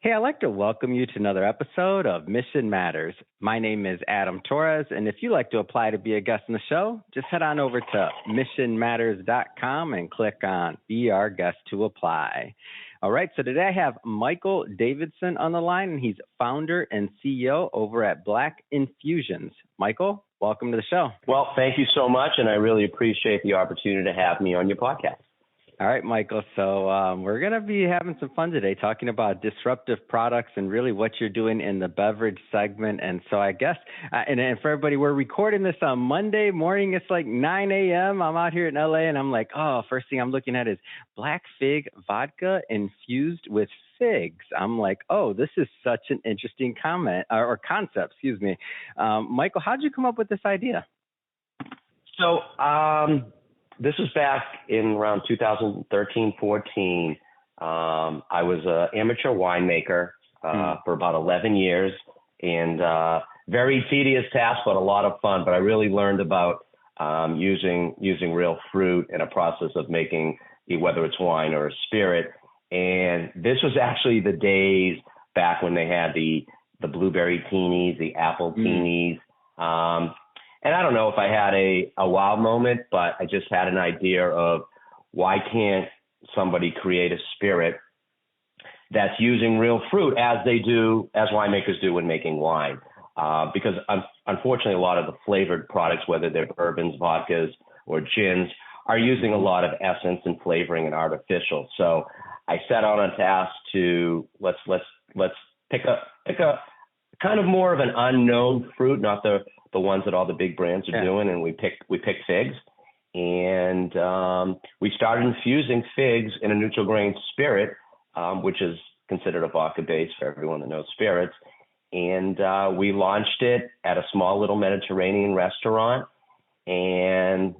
Hey, I'd like to welcome you to another episode of Mission Matters. My name is Adam Torres, and if you'd like to apply to be a guest on the show, just head on over to missionmatters.com and click on Be Our Guest to apply. All right, so today I have Michael Davidson on the line, and he's founder and CEO over at Black Infusions. Michael, welcome to the show. Well, thank you so much, and I really appreciate the opportunity to have me on your podcast. All right, Michael. So we're going to be having some fun today talking about disruptive products and really what you're doing in the beverage segment. And so I guess, and for everybody, we're recording this on Monday morning. It's like 9 a.m. I'm out here in LA and I'm like, first thing I'm looking at is black fig vodka infused with figs. I'm like, this is such an interesting concept, excuse me. Michael, how'd you come up with this idea? So, this was back in around 2013-14. I was an amateur winemaker for about 11 years, and very tedious task, but a lot of fun. But I really learned about using real fruit in a process of making, whether it's wine or a spirit. And this was actually the days back when they had the blueberry teenies, the apple teenies. And I don't know if I had a wow moment, but I just had an idea of why can't somebody create a spirit that's using real fruit as winemakers do when making wine. Because unfortunately, a lot of the flavored products, whether they're bourbons, vodkas, or gins, are using a lot of essence and flavoring and artificial. So I set out on task to let's pick a kind of more of an unknown fruit, not the ones that all the big brands are doing, and we picked figs, and we started infusing figs in a neutral grain spirit, which is considered a vodka base for everyone that knows spirits, and we launched it at a small little Mediterranean restaurant, and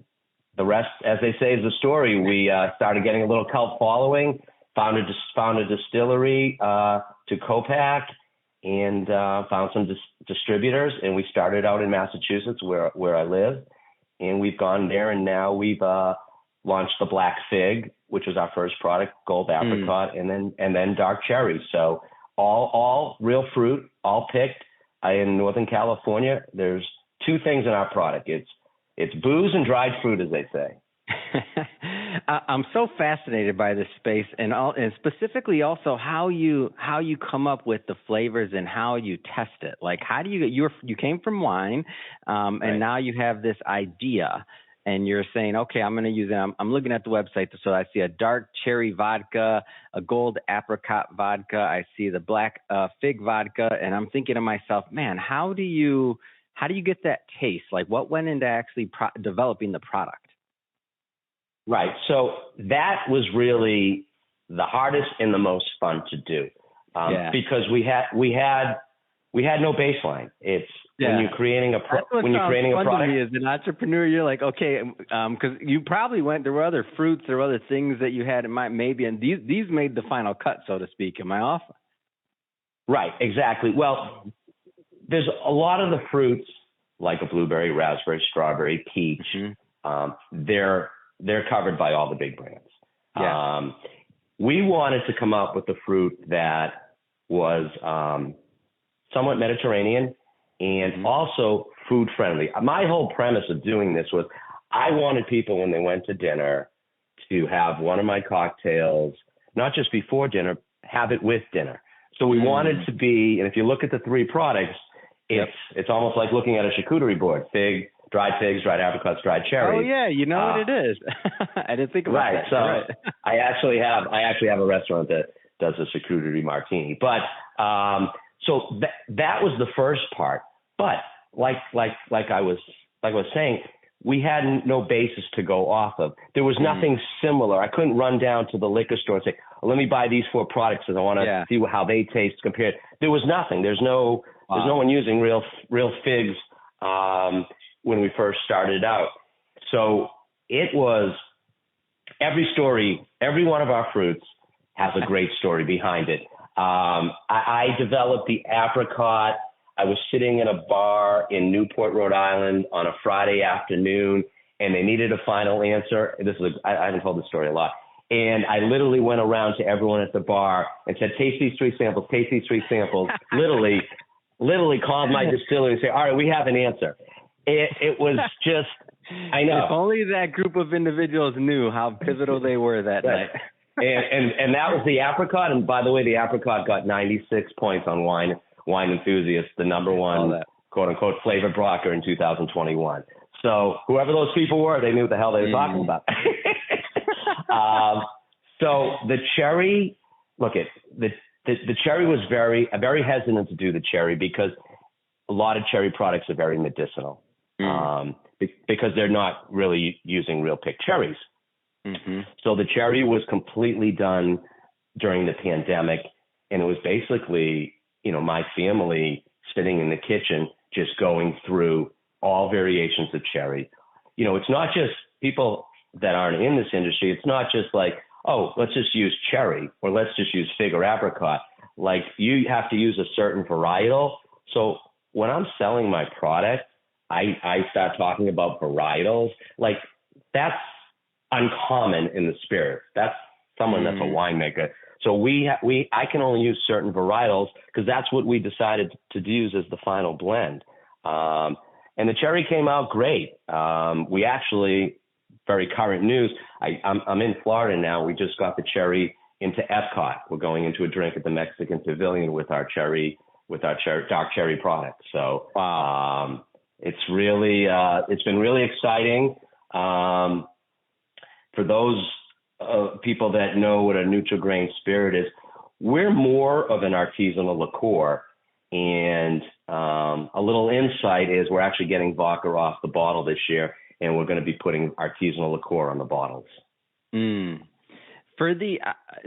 the rest, as they say, is the story. We started getting a little cult following, found a distillery to co-pack, and found some distributors, and we started out in Massachusetts where I live, and we've gone there, and now we've launched the Black Fig, which was our first product, Gold Apricot, and then Dark Cherry. So all real fruit, all picked in Northern California. There's two things in our product. It's booze and dried fruit, as they say. I'm so fascinated by this space, and specifically also how you come up with the flavors and how you test it. Like, how do you came from wine, and now you have this idea, and you're saying, okay, I'm going to use it. I'm looking at the website, so I see a dark cherry vodka, a gold apricot vodka. I see the black fig vodka, and I'm thinking to myself, man, how do you get that taste? Like, what went into actually developing the product? Right. So that was really the hardest and the most fun to do, because we had no baseline. It's when you're creating a product. To me as an entrepreneur, you're like, okay, because you probably there were other fruits, there were other things that you had in mind, maybe, and these made the final cut, so to speak. Am I off? Right. Exactly. Well, there's a lot of the fruits like a blueberry, raspberry, strawberry, peach. They're covered by all the big brands. Yeah. We wanted to come up with a fruit that was somewhat Mediterranean and also food friendly. My whole premise of doing this was I wanted people, when they went to dinner, to have one of my cocktails, not just before dinner, have it with dinner. So we wanted to be, and if you look at the three products, it's almost like looking at a charcuterie board: fig, dried figs, dried apricots, dried cherries. Oh yeah, you know what it is. I didn't think about that. So I actually have a restaurant that does a charcuterie martini. But so that was the first part. But like I was saying, we had no basis to go off of. There was nothing similar. I couldn't run down to the liquor store and say, let me buy these four products because I want to see how they taste compared. There was nothing. There's no one using real figs when we first started out. So it was every one of our fruits has a great story behind it. I developed the apricot. I was sitting in a bar in Newport, Rhode Island on a Friday afternoon, and they needed a final answer. I haven't told this story a lot. And I literally went around to everyone at the bar and said, taste these 3 samples, taste these 3 samples. literally called my distillery and say, all right, we have an answer. It was just, I know. If only that group of individuals knew how pivotal they were that night. and that was the Apricot. And by the way, the Apricot got 96 points on Wine Enthusiast, the number one, quote unquote, flavored blocker in 2021. So whoever those people were, they knew what the hell they were talking about. So the cherry, the cherry was very hesitant to do the cherry because a lot of cherry products are very medicinal, because they're not really using real picked cherries. Mm-hmm. So the cherry was completely done during the pandemic, and it was basically, my family sitting in the kitchen just going through all variations of cherry. It's not just people that aren't in this industry. It's not just like, oh, let's just use cherry or let's just use fig or apricot. Like, you have to use a certain varietal. So when I'm selling my product, I start talking about varietals. Like, that's uncommon in the spirit. That's someone that's a winemaker. So I can only use certain varietals because that's what we decided to use as the final blend. And the cherry came out great. We actually, very current news, I'm in Florida now. We just got the cherry into Epcot. We're going into a drink at the Mexican Pavilion with our dark cherry product. So wow. It's been really exciting. For those people that know what a neutral grain spirit is, we're more of an artisanal liqueur. And a little insight is we're actually getting vodka off the bottle this year, and we're going to be putting artisanal liqueur on the bottles.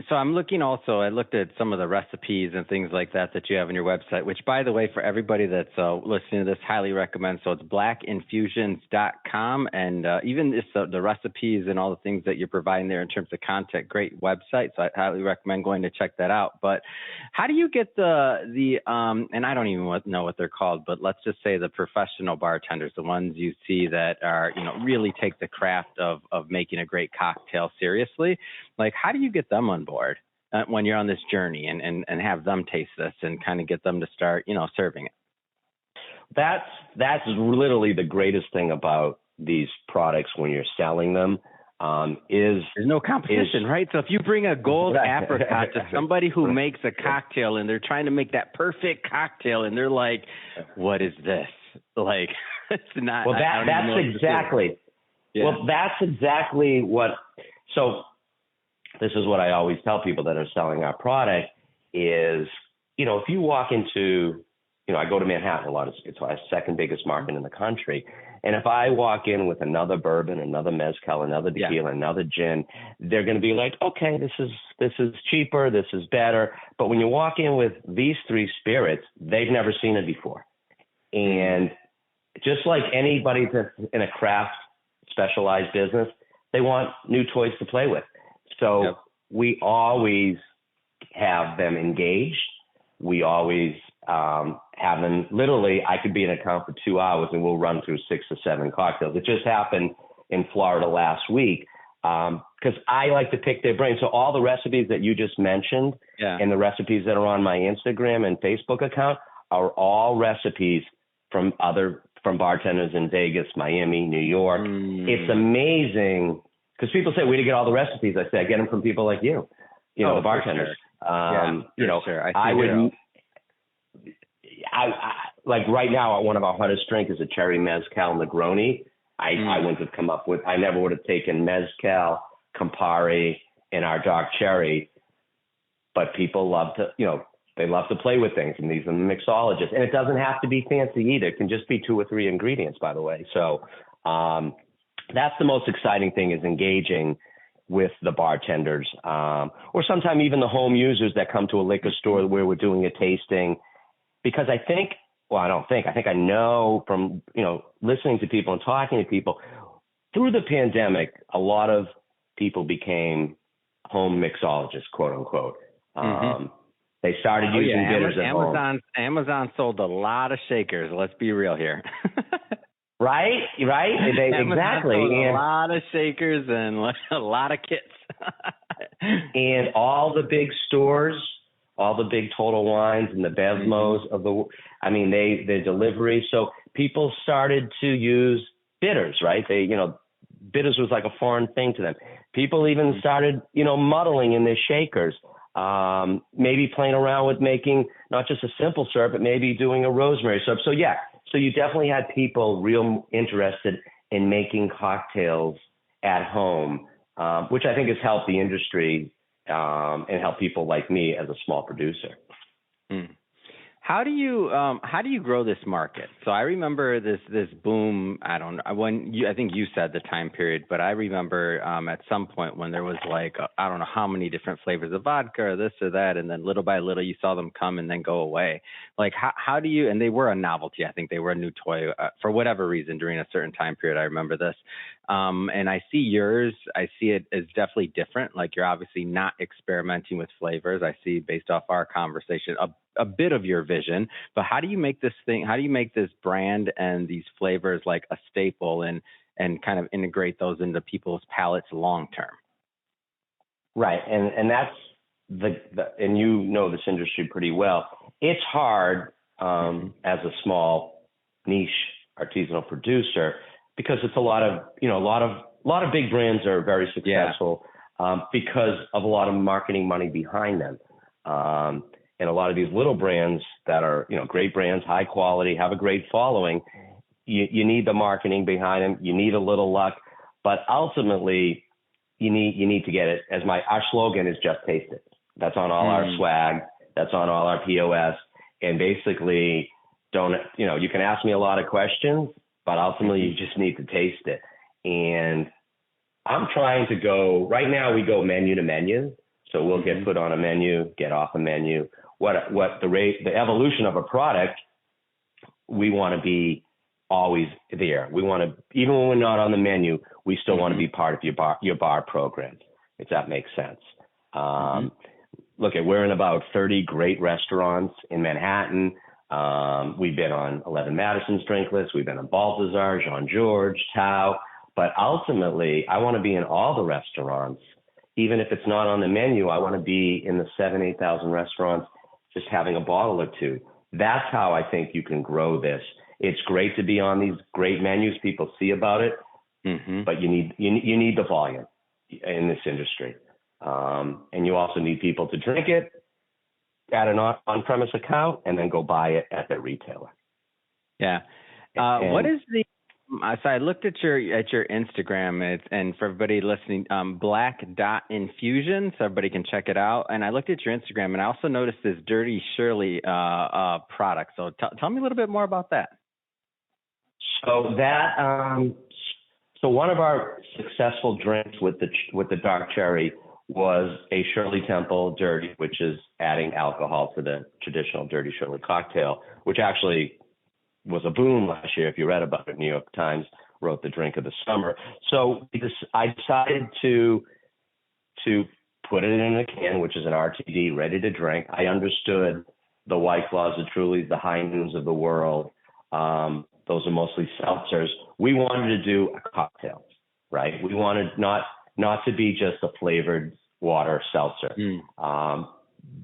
So I'm looking also, I looked at some of the recipes and things like that you have on your website, which, by the way, for everybody that's listening to this, highly recommend. So it's blackinfusions.com, and even the recipes and all the things that you're providing there in terms of content, great website. So I highly recommend going to check that out. But how do you get the and I don't even know what they're called, but let's just say the professional bartenders, the ones you see that are, really take the craft of making a great cocktail seriously. Like, how do you get them on board when you're on this journey and have them taste this and kind of get them to start, serving it? That's literally the greatest thing about these products when you're selling them. There's no competition, right? So if you bring a gold apricot to somebody who makes a cocktail and they're trying to make that perfect cocktail and they're like, what is this? Like, it's not. Well, that's exactly. Yeah. Well, that's exactly what. So this is what I always tell people that are selling our product is, if you walk into, I go to Manhattan a lot. It's our second biggest market in the country. And if I walk in with another bourbon, another mezcal, another tequila, another gin, they're going to be like, okay, this is cheaper, this is better. But when you walk in with these 3 spirits, they've never seen it before. And just like anybody that's in a craft specialized business, they want new toys to play with. So we always have them engaged. We always have them. Literally, I could be in an account for 2 hours and we'll run through 6 or 7 cocktails. It just happened in Florida last week because I like to pick their brains. So all the recipes that you just mentioned and the recipes that are on my Instagram and Facebook account are all recipes from bartenders in Vegas, Miami, New York. It's amazing. Because people say, where do you get all the recipes? I say, I get them from people like you, the bartenders. Sure. I like right now, one of our hottest drinks is a cherry mezcal Negroni. I wouldn't have come up with, I never would have taken mezcal, Campari, and our dark cherry. But people love to, they love to play with things, and these are mixologists. And it doesn't have to be fancy either. It can just be 2 or 3 ingredients, by the way. So, that's the most exciting thing, is engaging with the bartenders, or sometimes even the home users that come to a liquor store where we're doing a tasting. Because I know from, listening to people and talking to people, through the pandemic, a lot of people became home mixologists, quote unquote. They started using bitters at home. Amazon sold a lot of shakers. Let's be real here. Right. Exactly. A lot of shakers and a lot of kits. And all the big stores, all the big Total Wines and the Bevmos of the delivery. So people started to use bitters, right? Bitters was like a foreign thing to them. People even started, muddling in their shakers, maybe playing around with making not just a simple syrup, but maybe doing a rosemary syrup. So yeah, so you definitely had people real interested in making cocktails at home, which I think has helped the industry and helped people like me as a small producer. Mm. How do you grow this market? So I remember this boom. I think you said the time period, but I remember at some point when there was like I don't know how many different flavors of vodka or this or that, and then little by little you saw them come and then go away. Like how do you? And they were a novelty. I think they were a new toy for whatever reason during a certain time period. I remember this, and I see yours. I see it as definitely different. Like you're obviously not experimenting with flavors. I see based off our conversation a bit of your vision, but how do you make this brand and these flavors like a staple and kind of integrate those into people's palates long term? Right. And that's and you know this industry pretty well. It's hard as a small niche artisanal producer because it's a lot of big brands are very successful because of a lot of marketing money behind them. And a lot of these little brands that are, great brands, high quality, have a great following, you need the marketing behind them. You need a little luck, but ultimately you need to get it. Our slogan is just taste it. That's on all our swag. That's on all our POS. And basically you can ask me a lot of questions, but ultimately you just need to taste it. And I'm trying to go, right now we go menu to menu. So we'll get put on a menu, get off a menu. The evolution of a product, we want to be always there. We want to, even when we're not on the menu, we still want to be part of your bar program, if that makes sense. We're in about 30 great restaurants in Manhattan. We've been on 11 Madison's drink list. We've been on Balthazar, Jean Georges, Tao. But ultimately, I want to be in all the restaurants. Even if it's not on the menu, I want to be in the 8,000 restaurants, just having a bottle or two. That's how I think you can grow this. It's great to be on these great menus. People see about it, but you need the volume in this industry, and you also need people to drink it at an on-premise account and then go buy it at their retailer. Yeah. What is the? So I looked at your Instagram, and for everybody listening, Black Dot Infusion, so everybody can check it out. And I looked at your Instagram, and I also noticed this Dirty Shirley product. So tell me a little bit more about that. So so one of our successful drinks with the dark cherry was a Shirley Temple Dirty, which is adding alcohol to the traditional Dirty Shirley cocktail, which actually was a boom last year. If you read about it, New York Times wrote the drink of the summer. So I decided to put it in a can, which is an RTD, ready to drink. I understood the White Claws, the Trulies, the High Noons of the world. Those are mostly seltzers. We wanted to do a cocktail, right? We wanted not to be just a flavored water seltzer.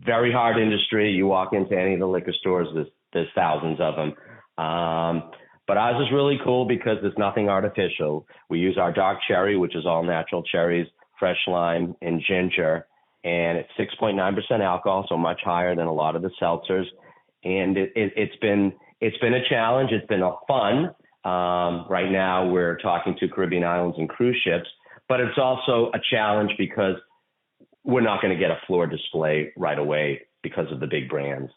Very hard industry. You walk into any of the liquor stores, there's thousands of them. But ours is really cool because there's nothing artificial. We use our dark cherry, which is all natural cherries, fresh lime, and ginger, and it's 6.9% alcohol, so much higher than a lot of the seltzers. And it's been a challenge. It's been fun. Right now we're talking to Caribbean islands and cruise ships, but it's also a challenge because we're not going to get a floor display right away because of the big brands.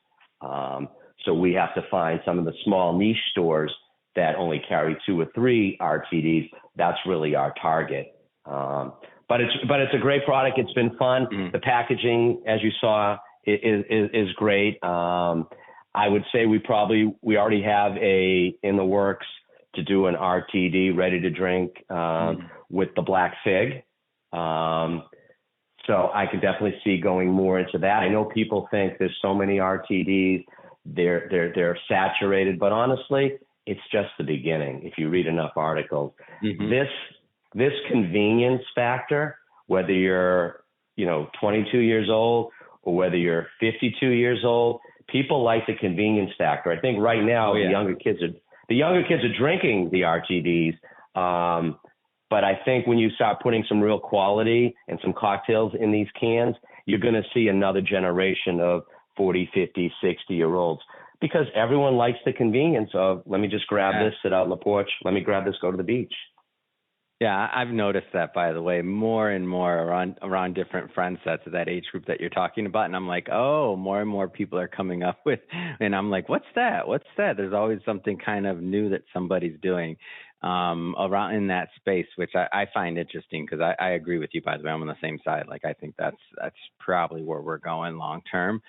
So we have to find some of the small niche stores that only carry 2 or 3 RTDs. That's really our target. But it's a great product. It's been fun. The packaging, as you saw, is great. I would say we already have in the works to do an RTD ready to drink with the black fig. So I could definitely see going more into that. I know people think there's so many RTDs, they're saturated, but honestly, it's just the beginning. If you read enough articles, this convenience factor, whether you're 22 years old or whether you're 52 years old, people like the convenience factor. I think right now the younger kids are drinking the RTDs. But I think when you start putting some real quality and some cocktails in these cans, you're going to see another generation of 40, 50, 60-year-olds because everyone likes the convenience of, let me just grab this, sit out on the porch. Let me grab this, go to the beach. Yeah, I've noticed that, by the way, more and more around different friend sets of that age group that you're talking about. And I'm like, oh, more and more people are coming up with, and I'm like, what's that? What's that? There's always something kind of new that somebody's doing around in that space, which I find interesting because I agree with you, by the way. I'm on the same side. Like, I think that's probably where we're going long term.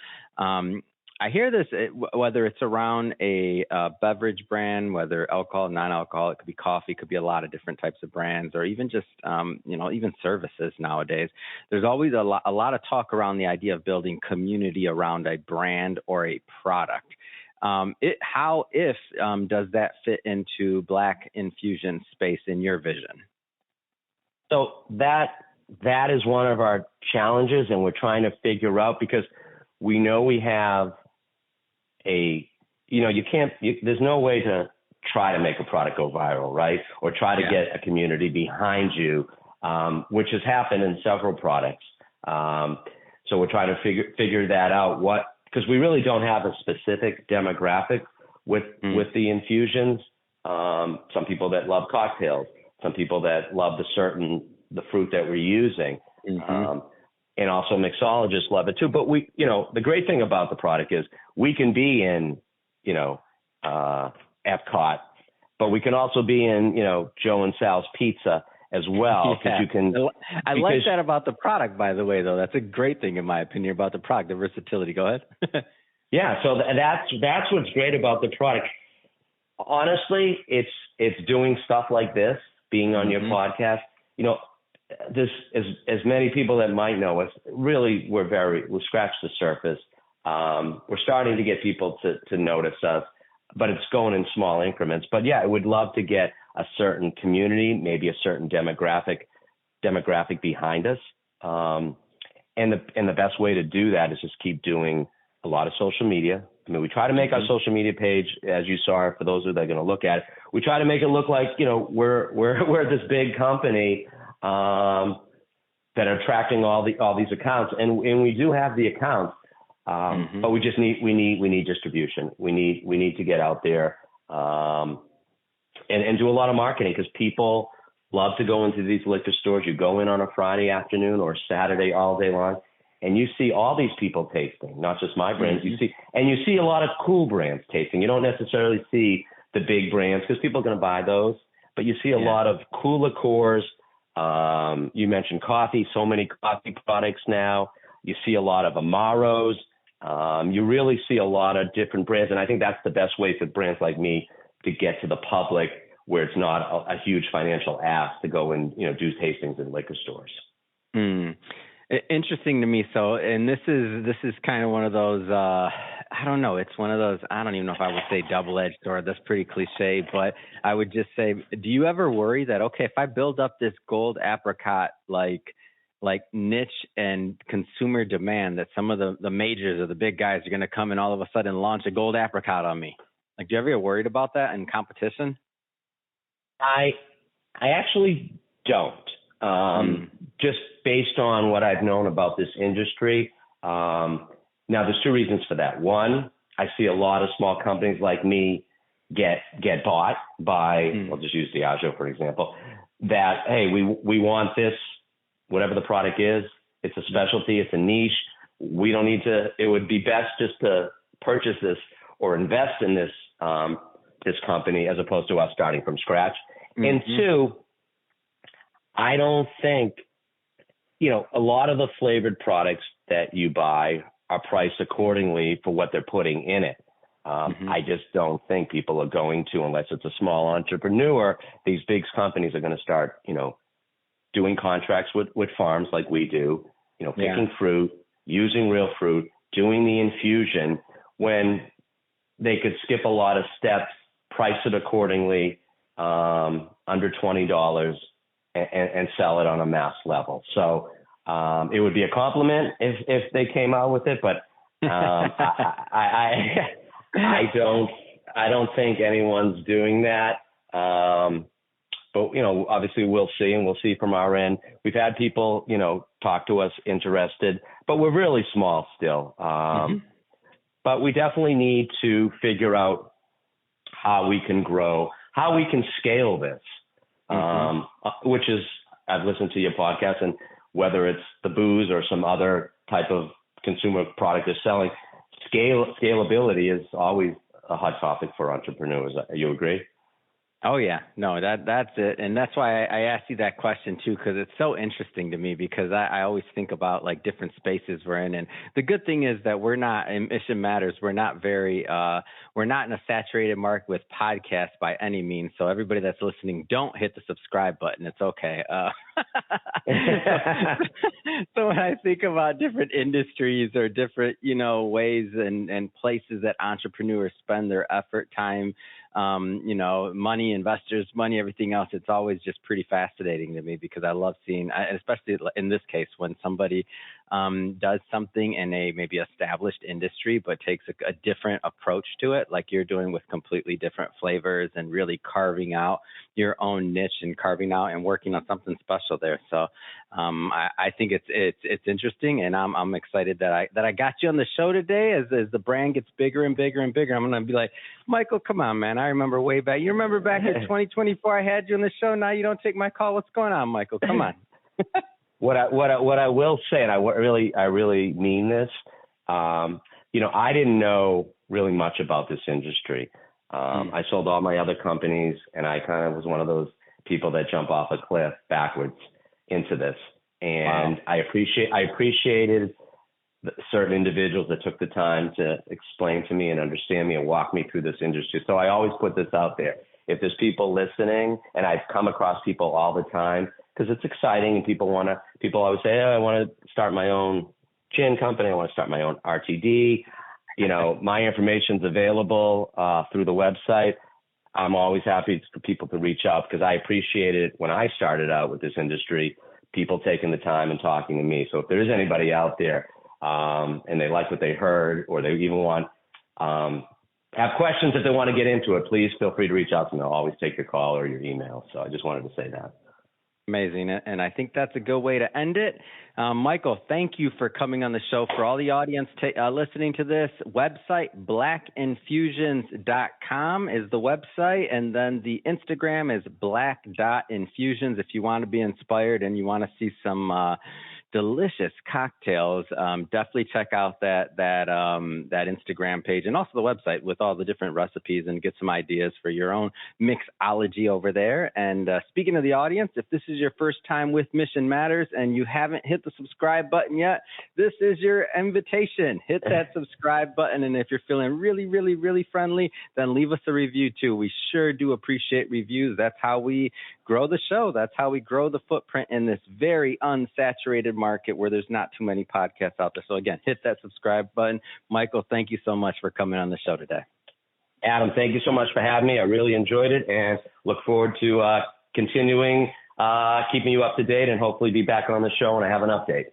I hear this, whether it's around a beverage brand, whether alcohol, non-alcohol, it could be coffee, it could be a lot of different types of brands, or even just, even services nowadays. There's always a lot of talk around the idea of building community around a brand or a product. Does that fit into Black infusion space in your vision? So that is one of our challenges, and we're trying to figure out because we know we have there's no way to try to make a product go viral, right? Or try to get a community behind you, which has happened in several products. So we're trying to figure that out, because we really don't have a specific demographic with the infusions. Some people that love cocktails, some people that love the fruit that we're using. And also mixologists love it too. But the great thing about the product is we can be in, Epcot, but we can also be in, Joe and Sal's Pizza as well. Yeah. You can. I like that about the product, by the way, though. That's a great thing, in my opinion, about the product, the versatility. Go ahead. Yeah. So that's what's great about the product. Honestly, it's doing stuff like this, being on your podcast. This, as many people that might know us, really we scratched the surface. We're starting to get people to notice us, but it's going in small increments. But yeah, I would love to get a certain community, maybe a certain demographic behind us. And the best way to do that is just keep doing a lot of social media. I mean, we try to make our social media page, as you saw, for those that are going to look at it, we try to make it look like, we're this big company that are attracting all these accounts, and we do have the accounts, but we need distribution. We need to get out there and do a lot of marketing because people love to go into these liquor stores. You go in on a Friday afternoon or Saturday all day long, and you see all these people tasting, not just my brands. You see a lot of cool brands tasting. You don't necessarily see the big brands because people are going to buy those, but you see a lot of cool liqueurs. You mentioned coffee, so many coffee products now. You see a lot of Amaros. You really see a lot of different brands. And I think that's the best way for brands like me to get to the public where it's not a huge financial ask to go and, do tastings in liquor stores. Interesting to me. So, and this is kind of one of those, I don't know. It's one of those, I don't even know if I would say double-edged sword. That's pretty cliche, but I would just say, do you ever worry that, okay, if I build up this gold apricot, like niche and consumer demand, that some of the majors or the big guys are going to come and all of a sudden launch a gold apricot on me? Like, do you ever get worried about that in competition? I actually don't. Just based on what I've known about this industry. Now, there's two reasons for that. One, I see a lot of small companies like me get bought by, I'll just use Diageo, for example, that, hey, we want this, whatever the product is. It's a specialty. It's a niche. We don't need to, it would be best just to purchase this or invest in this, this company as opposed to us starting from scratch. And two, I don't think, a lot of the flavored products that you buy are priced accordingly for what they're putting in it. I just don't think people are going to, unless it's a small entrepreneur, these big companies are going to start, doing contracts with farms like we do, picking fruit, using real fruit, doing the infusion when they could skip a lot of steps, price it accordingly, under $20 and sell it on a mass level. So It would be a compliment if they came out with it, but I don't think anyone's doing that. But, obviously we'll see, and we'll see from our end. We've had people, talk to us interested, but we're really small still. But we definitely need to figure out how we can grow, how we can scale this, which is, I've listened to your podcast, and whether it's the booze or some other type of consumer product they're selling, scalability is always a hot topic for entrepreneurs. You agree? Oh yeah, no, that's it, and that's why I asked you that question too, because it's so interesting to me. Because I always think about like different spaces we're in, and the good thing is that we're not in Mission Matters. We're not we're not in a saturated market with podcasts by any means. So everybody that's listening, don't hit the subscribe button. It's okay. So when I think about different industries or different ways and places that entrepreneurs spend their effort, time, money, investors, money, everything else, it's always just pretty fascinating to me, because I love seeing, especially in this case, when somebody does something in a maybe established industry, but takes a different approach to it, like you're doing with completely different flavors and really carving out your own niche and carving out and working on something special there. So I think it's interesting, and I'm excited that I got you on the show today. As the brand gets bigger and bigger and bigger, I'm going to be like, Michael, come on, man. I remember way back. You remember back in 2024, I had you on the show. Now you don't take my call. What's going on, Michael? Come on. What I will say, and I really mean this, I didn't know really much about this industry. I sold all my other companies, and I kind of was one of those people that jump off a cliff backwards into this. And wow. I appreciated certain individuals that took the time to explain to me and understand me and walk me through this industry. So I always put this out there. If there's people listening, and I've come across people all the time, because it's exciting, and people always say, I want to start my own gin company. I want to start my own RTD. My information's available through the website. I'm always happy for people to reach out, because I appreciated when I started out with this industry, people taking the time and talking to me. So if there is anybody out there and they like what they heard, or they even want have questions if they want to get into it, please feel free to reach out to me. I'll always take your call or your email. So I just wanted to say that. Amazing. And I think that's a good way to end it. Michael, thank you for coming on the show. For all the audience listening to this, website, blackinfusions.com is the website. And then the Instagram is black.infusions. If you want to be inspired and you want to see some delicious cocktails, definitely check out that Instagram page, and also the website with all the different recipes, and get some ideas for your own mixology over there. And speaking of the audience, if this is your first time with Mission Matters and you haven't hit the subscribe button yet, this is your invitation. Hit that subscribe button, and if you're feeling really, really, really friendly, then leave us a review too. We sure do appreciate reviews. That's how we grow the show. That's how we grow the footprint in this very unsaturated market where there's not too many podcasts out there. So again, hit that subscribe button. Michael, thank you so much for coming on the show today. Adam, thank you so much for having me. I really enjoyed it, and look forward to continuing keeping you up to date, and hopefully be back on the show when I have an update.